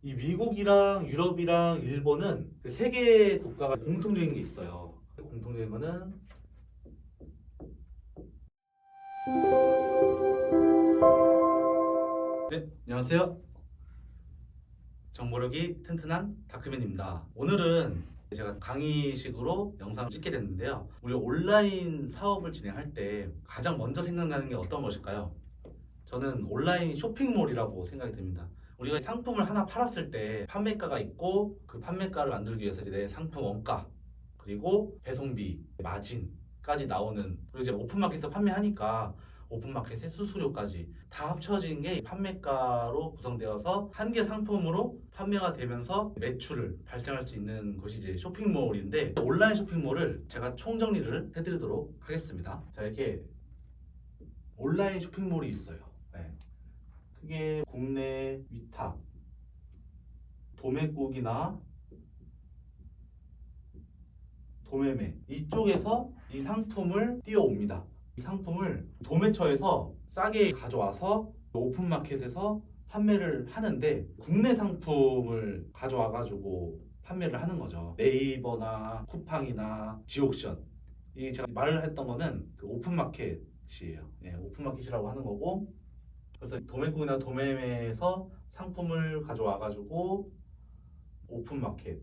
이 미국이랑 유럽이랑 일본은 세 개의 국가가 공통적인 게 있어요. 공통적인 거는 네, 안녕하세요. 정보력이 튼튼한 다크맨입니다. 오늘은 제가 강의식으로 영상을 찍게 됐는데요. 우리 온라인 사업을 진행할 때 가장 먼저 생각나는 게 어떤 것일까요? 저는 온라인 쇼핑몰이라고 생각이 듭니다. 우리가 상품을 하나 팔았을 때 판매가가 있고 그 판매가를 만들기 위해서 이제 내 상품 원가 그리고 배송비, 마진까지 나오는, 그리고 이제 오픈마켓에서 판매하니까 오픈마켓의 수수료까지 다 합쳐진 게 판매가로 구성되어서 한 개 상품으로 판매가 되면서 매출을 발생할 수 있는 것이 이제 쇼핑몰인데, 온라인 쇼핑몰을 제가 총정리를 해드리도록 하겠습니다. 자, 이렇게 온라인 쇼핑몰이 있어요. 네. 크게 국내 위탁, 도매국이나 도매매 이쪽에서 이 상품을 띄워옵니다. 이 상품을 도매처에서 싸게 가져와서 오픈마켓에서 판매를 하는데, 국내 상품을 가져와 가지고 판매를 하는 거죠. 네이버나 쿠팡이나 지옥션, 이 제가 말을 했던 거는 그 오픈마켓이에요. 예, 오픈마켓이라고 하는 거고, 그래서 도매국이나 도매매에서 상품을 가져와 가지고 오픈마켓,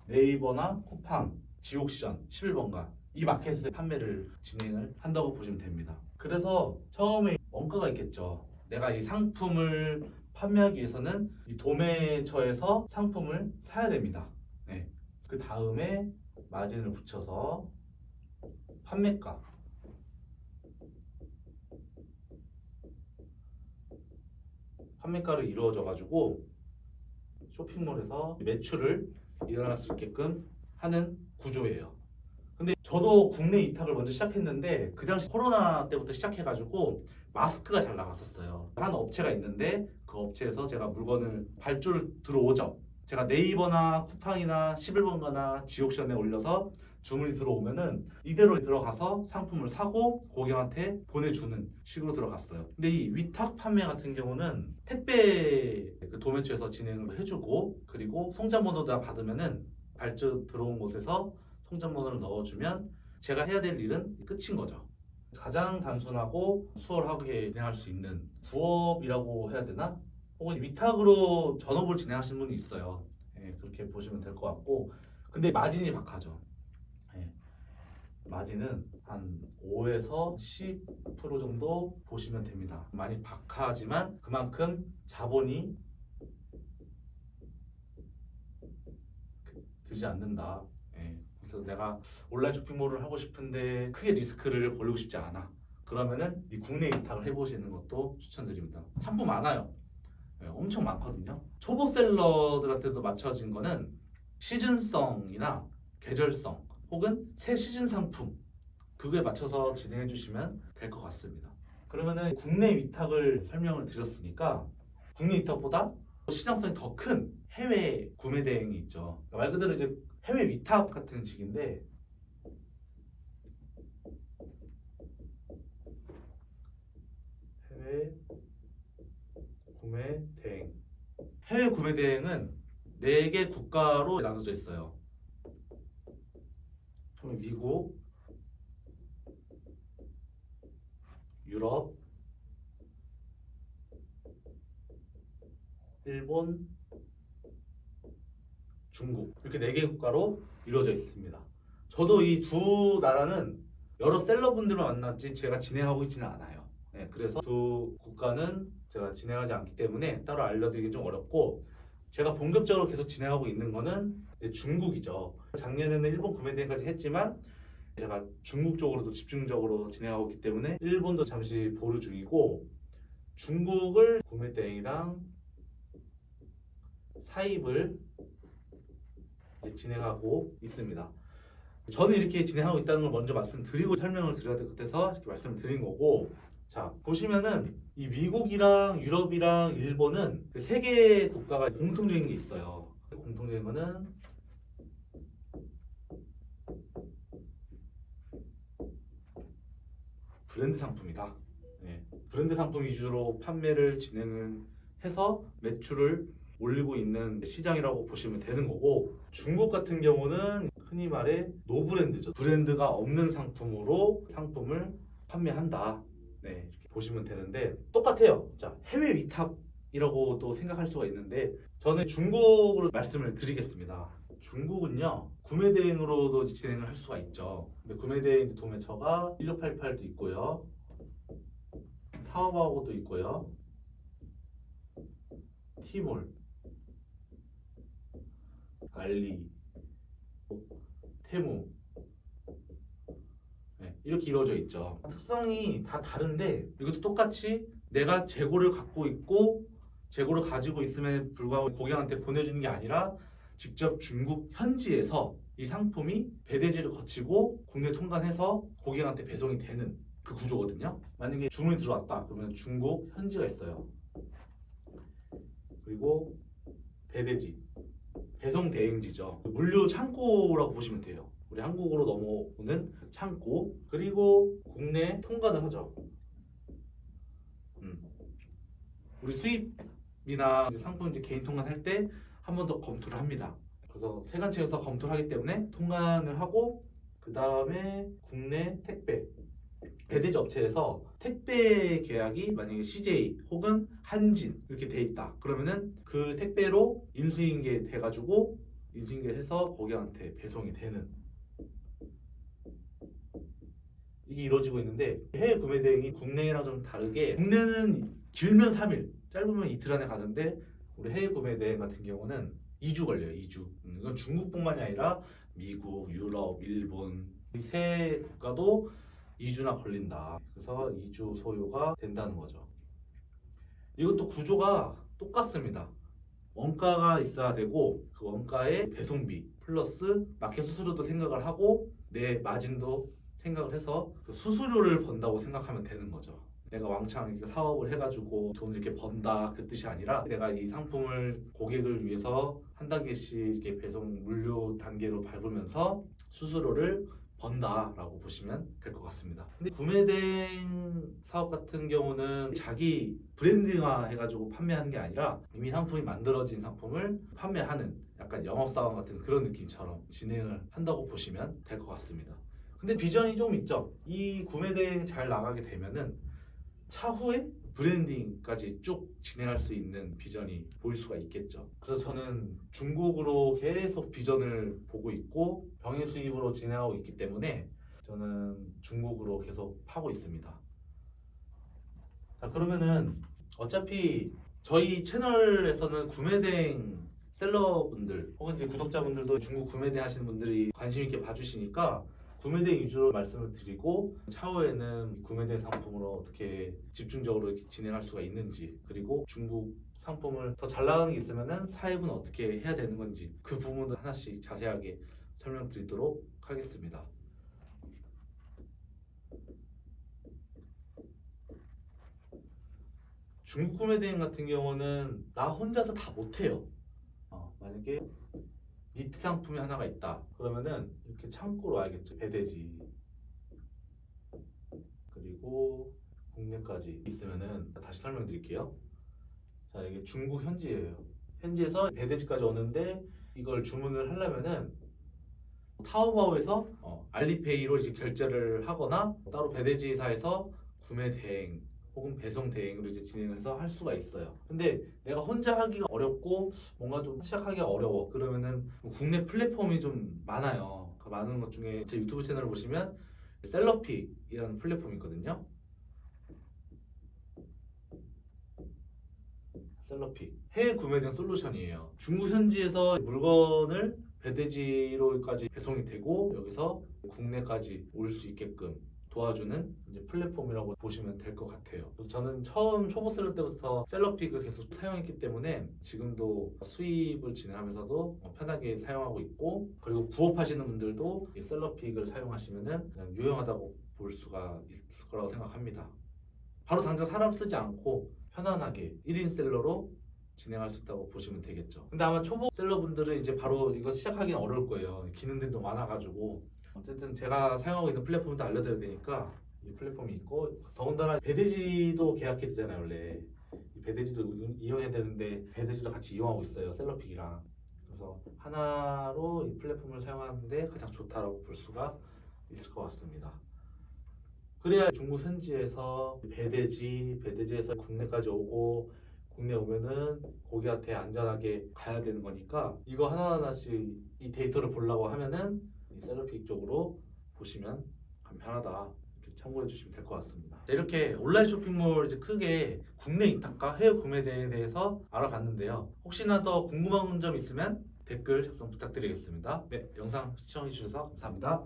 네이버나 쿠팡, 지옥시전 11번가 이 마켓에서 판매를 진행을 한다고 보시면 됩니다. 그래서 처음에 원가가 있겠죠. 내가 이 상품을 판매하기 위해서는 이 도매처에서 상품을 사야 됩니다. 네. 그 다음에 마진을 붙여서 판매가, 판매가를 이루어져 가지고 쇼핑몰에서 매출을 일어날 수 있게끔 하는 구조예요. 근데 저도 국내 이탁을 먼저 시작했는데, 그 당시 코로나 때부터 시작해가지고 마스크가 잘 나갔었어요. 한 업체가 있는데 그 업체에서 제가 물건을 발주를 들어오죠. 제가 네이버나 쿠팡이나 11번가나 지옥션에 올려서 주문이 들어오면은 이대로 들어가서 상품을 사고 고객한테 보내주는 식으로 들어갔어요. 근데 이 위탁 판매 같은 경우는 택배 그 도매처에서 진행을 해주고, 그리고 송장번호 다 받으면은 발주 들어온 곳에서 송장번호를 넣어주면 제가 해야 될 일은 끝인 거죠. 가장 단순하고 수월하게 진행할 수 있는 부업이라고 해야 되나? 혹은 위탁으로 전업을 진행하시는 분이 있어요. 예, 그렇게 보시면 될 것 같고, 근데 마진이 박하죠. 예, 마진은 한 5에서 10% 정도 보시면 됩니다. 많이 박하지만 그만큼 자본이 들지 않는다. 예, 그래서 내가 온라인 쇼핑몰을 하고 싶은데 크게 리스크를 걸리고 싶지 않아. 그러면은 이 국내 위탁을 해보시는 것도 추천드립니다. 상품 많아요. 예, 엄청 많거든요. 초보 셀러들한테도 맞춰진 거는 시즌성이나 계절성 혹은 새 시즌 상품, 그거에 맞춰서 진행해 주시면 될 것 같습니다. 그러면은 국내 위탁을 설명을 드렸으니까, 국내 위탁보다 시장성이 더 큰 해외 구매 대행이 있죠. 말 그대로 이제 해외 위탁 같은 식인데, 해외 구매 대행. 해외 구매 대행은 4개 국가로 나눠져 있어요. 처음에 미국, 유럽, 일본, 중국, 이렇게 4개 국가로 이루어져 있습니다. 저도 이 두 나라는 여러 셀러분들만 만났지 제가 진행하고 있지는 않아요. 네, 그래서 두 국가는 제가 진행하지 않기 때문에 따로 알려드리기 좀 어렵고, 제가 본격적으로 계속 진행하고 있는 거는 이제 중국이죠. 작년에는 일본 구매 대행까지 했지만 제가 중국 쪽으로도 집중적으로 진행하고 있기 때문에 일본도 잠시 보류 중이고, 중국을 구매 대행이랑 사입을 이제 진행하고 있습니다. 저는 이렇게 진행하고 있다는 걸 먼저 말씀드리고 설명을 드려야 될 것 같아서 이렇게 말씀을 드린 거고, 자 보시면은 이 미국이랑 유럽이랑 일본은 그 세 개의 국가가 공통적인 게 있어요. 공통적인 거는 브랜드 상품이다. 네. 브랜드 상품 위주로 판매를 진행을 해서 매출을 올리고 있는 시장이라고 보시면 되는 거고, 중국 같은 경우는 흔히 말해 노브랜드죠. 브랜드가 없는 상품으로 상품을 판매한다. 네, 이렇게 보시면 되는데 똑같아요. 자, 해외 위탁이라고도 생각할 수가 있는데 저는 중국으로 말씀을 드리겠습니다. 중국은요, 구매 대행으로도 진행을 할 수가 있죠. 근데 구매 대행 도매처가 1688도 있고요, 타오바오도 있고요, 티몰, 알리, 테무, 네, 이렇게 이루어져 있죠. 특성이 다 다른데 이것도 똑같이 내가 재고를 갖고 있고 재고를 가지고 있음에 불구하고 고객한테 보내주는 게 아니라 직접 중국 현지에서 이 상품이 배대지를 거치고 국내 통관해서 고객한테 배송이 되는 그 구조거든요. 만약에 주문이 들어왔다 그러면 중국 현지가 있어요. 그리고 배대지, 배송 대행지죠. 물류 창고라고 보시면 돼요. 우리 한국으로 넘어오는 창고, 그리고 국내 통관을 하죠. 우리 수입이나 상품 이제 개인 통관할 때 한 번 더 검토를 합니다. 그래서 세관청에서 검토를 하기 때문에 통관을 하고, 그 다음에 국내 택배 배대지 업체에서 택배 계약이 만약에 CJ 혹은 한진 이렇게 돼 있다 그러면은 그 택배로 인수인계 돼가지고 인수인계 해서 고객한테 배송이 되는, 이게 이루어지고 있는데, 해외 구매 대행이 국내랑 좀 다르게 국내는 길면 3일, 짧으면 이틀 안에 가는데 우리 해외 구매 대행 같은 경우는 2주 걸려요. 2주. 이건 중국뿐만이 아니라 미국, 유럽, 일본 이 세 국가도 2주나 걸린다. 그래서 2주 소요가 된다는 거죠. 이것도 구조가 똑같습니다. 원가가 있어야 되고 그 원가에 배송비 플러스 마켓 수수료도 생각을 하고 내 마진도 생각을 해서 그 수수료를 번다고 생각하면 되는 거죠. 내가 왕창 이렇게 사업을 해가지고 돈을 이렇게 번다 그 뜻이 아니라 내가 이 상품을 고객을 위해서 한 단계씩 이렇게 배송 물류 단계로 밟으면서 수수료를 번다라고 보시면 될 것 같습니다. 근데 구매대행 사업 같은 경우는 자기 브랜딩화 해가지고 판매하는 게 아니라 이미 상품이 만들어진 상품을 판매하는 약간 영업사원 같은 그런 느낌처럼 진행을 한다고 보시면 될 것 같습니다. 근데 비전이 좀 있죠. 이 구매대행 잘 나가게 되면은 차후에 브랜딩까지 쭉 진행할 수 있는 비전이 보일 수가 있겠죠. 그래서 저는 중국으로 계속 비전을 보고 있고 병행 수입으로 진행하고 있기 때문에 저는 중국으로 계속 파고 있습니다. 자, 그러면은 어차피 저희 채널에서는 구매대행 셀러분들 혹은 이제 구독자분들도 중국 구매대행 하시는 분들이 관심 있게 봐주시니까 구매대행 위주로 말씀을 드리고, 차후에는 구매대행 상품으로 어떻게 집중적으로 이렇게 진행할 수가 있는지, 그리고 중국 상품을 더 잘 나가는 게 있으면은 사입은 어떻게 해야 되는 건지 그 부분도 하나씩 자세하게 설명드리도록 하겠습니다. 중국 구매대행 같은 경우는 나 혼자서 다 못해요. 만약에 니트 상품이 하나가 있다 그러면은 이렇게 창고로 와야겠죠. 배대지 그리고 국내까지 있으면은 다시 설명드릴게요. 자, 이게 중국 현지예요. 현지에서 배대지까지 오는데 이걸 주문을 하려면은 타오바오에서 알리페이로 이제 결제를 하거나 따로 배대지사에서 구매 대행 혹은 배송 대행으로 이제 진행해서 할 수가 있어요. 근데 내가 혼자 하기가 어렵고 뭔가 좀 시작하기가 어려워 그러면은 국내 플랫폼이 좀 많아요. 그 많은 것 중에 제 유튜브 채널을 보시면 셀러픽이라는 플랫폼이 있거든요. 셀러픽 해외 구매 대행 솔루션이에요. 중국 현지에서 물건을 배대지로까지 배송이 되고 여기서 국내까지 올 수 있게끔 도와주는 이제 플랫폼이라고 보시면 될 것 같아요. 그래서 저는 처음 초보 셀러 때부터 셀러픽을 계속 사용했기 때문에 지금도 수입을 진행하면서도 편하게 사용하고 있고, 그리고 부업하시는 분들도 이 셀러픽을 사용하시면은 그냥 유용하다고 볼 수가 있을 거라고 생각합니다. 바로 당장 사람 쓰지 않고 편안하게 1인 셀러로 진행할 수 있다고 보시면 되겠죠. 근데 아마 초보 셀러분들은 이제 바로 이거 시작하기는 어려울 거예요. 기능들도 많아가지고. 어쨌든 제가 사용하고 있는 플랫폼도 알려드려야 되니까 이 플랫폼이 있고 더군다나 배대지도 계약해야 되잖아요 원래. 이 배대지도 이용해야 되는데 배대지도 같이 이용하고 있어요 셀럽픽이랑. 그래서 하나로 이 플랫폼을 사용하는데 가장 좋다라고 볼 수가 있을 것 같습니다. 그래야 중국 현지에서 배대지에서 국내까지 오고 국내 오면은 고객한테 안전하게 가야 되는 거니까 이거 하나하나씩 이 데이터를 보려고 하면은 이 셀럽픽 쪽으로 보시면 간편하다 이렇게 참고해 주시면 될 것 같습니다. 이렇게 온라인 쇼핑몰 이제 크게 국내 이탁과 해외 구매에 대해서 알아봤는데요. 혹시나 더 궁금한 점 있으면 댓글 작성 부탁드리겠습니다. 네, 영상 시청해 주셔서 감사합니다.